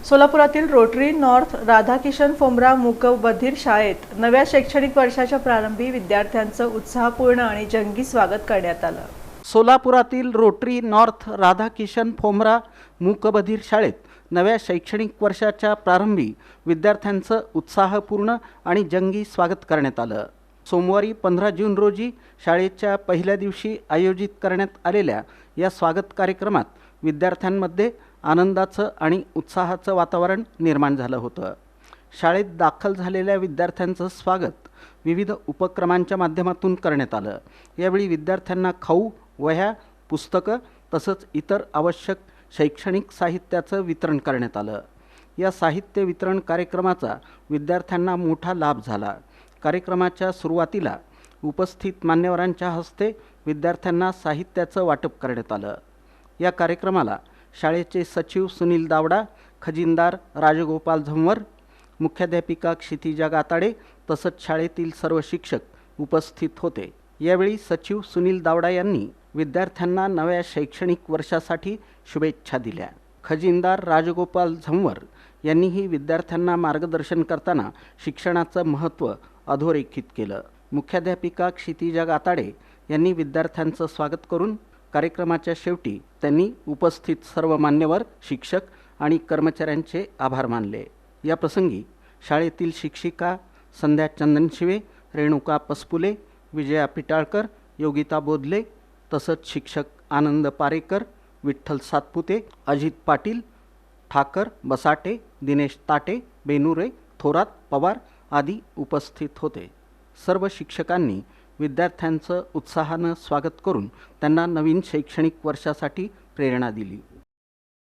सोलापुरातील rotary north Radhakishan फोमरा मूकबधीर शाळेत नव्या शैक्षणिक वर्षाच्या प्रारंभी विद्यार्थ्यांचं उत्साहपूर्ण आणि जंगी स्वागत करण्यात आलं। सोलापुरातील रोटरी नॉर्थ राधाकिशन फोमरा मूकबधीर शाळेत नव्या शैक्षणिक वर्षाच्या प्रारंभी विद्यार्थ्यांचं उत्साहपूर्ण आणि जंगी स्वागत करण्यात आलं। सोमवारी 15 जून रोजी शाळेच्या पहिल्या दिवशी आयोजित करण्यात आलेल्या या स्वागत कार्यक्रमात विद्यार्थ्यांमध्ये आनंदाचं आणि उत्साहाचं वातावरण निर्माण झालं होतं। शाळेत दाखल झालेल्या विद्यार्थ्यांचं स्वागत विविध उपक्रमांच्या माध्यमातून करण्यात आलं। यावेळी विद्यार्थ्यांना खाऊ, वह्या, पुस्तकं तसंच इतर आवश्यक शैक्षणिक साहित्याचं वितरण करण्यात आलं। या साहित्य वितरण कार्यक्रमाचा विद्यार्थ्यांना मोठा लाभ झाला। कार्यक्रमाच्या सुरुवातीला उपस्थित मान्यवरांच्या हस्ते विद्यार्थ्यांना साहित्याचं वाटप करण्यात आलं। या कार्यक्रमाला शाळेचे सचिव सुनील दावडा, खजिनदार राजगोपाल झंवर, मुख्याध्यापिका क्षितिजा गाताडे तसंच शाळेतील सर्व शिक्षक उपस्थित होते। यावेळी सचिव सुनील दावडा यांनी विद्यार्थ्यांना नव्या शैक्षणिक वर्षासाठी शुभेच्छा दिल्या। खजिनदार राजगोपाल झंवर यांनीही विद्यार्थ्यांना मार्गदर्शन करताना शिक्षणाचं महत्त्व अधोरेखित केलं। मुख्याध्यापिका क्षितिजा गाताडे यांनी विद्यार्थ्यांचं स्वागत करून कार्यक्रमाच्या शेवटी त्यांनी उपस्थित सर्व मान्यवर, शिक्षक आणि कर्मचाऱ्यांचे आभार मानले। या प्रसंगी शाळेतील शिक्षिका संध्या चंदनशिवे, रेणुका पसपुले, विजया पिटाळकर, योगिता बोधले तसंच शिक्षक आनंद पारेकर, विठ्ठल सातपुते, अजित पाटील, ठाकर, बसाटे, दिनेश ताटे, बेनुरे, थोरात, पवार आदी उपस्थित होते। सर्व शिक्षकांनी विद्यार्थ्यांचं उत्साहानं स्वागत करून त्यांना नवीन शैक्षणिक वर्षासाठी प्रेरणा दिली।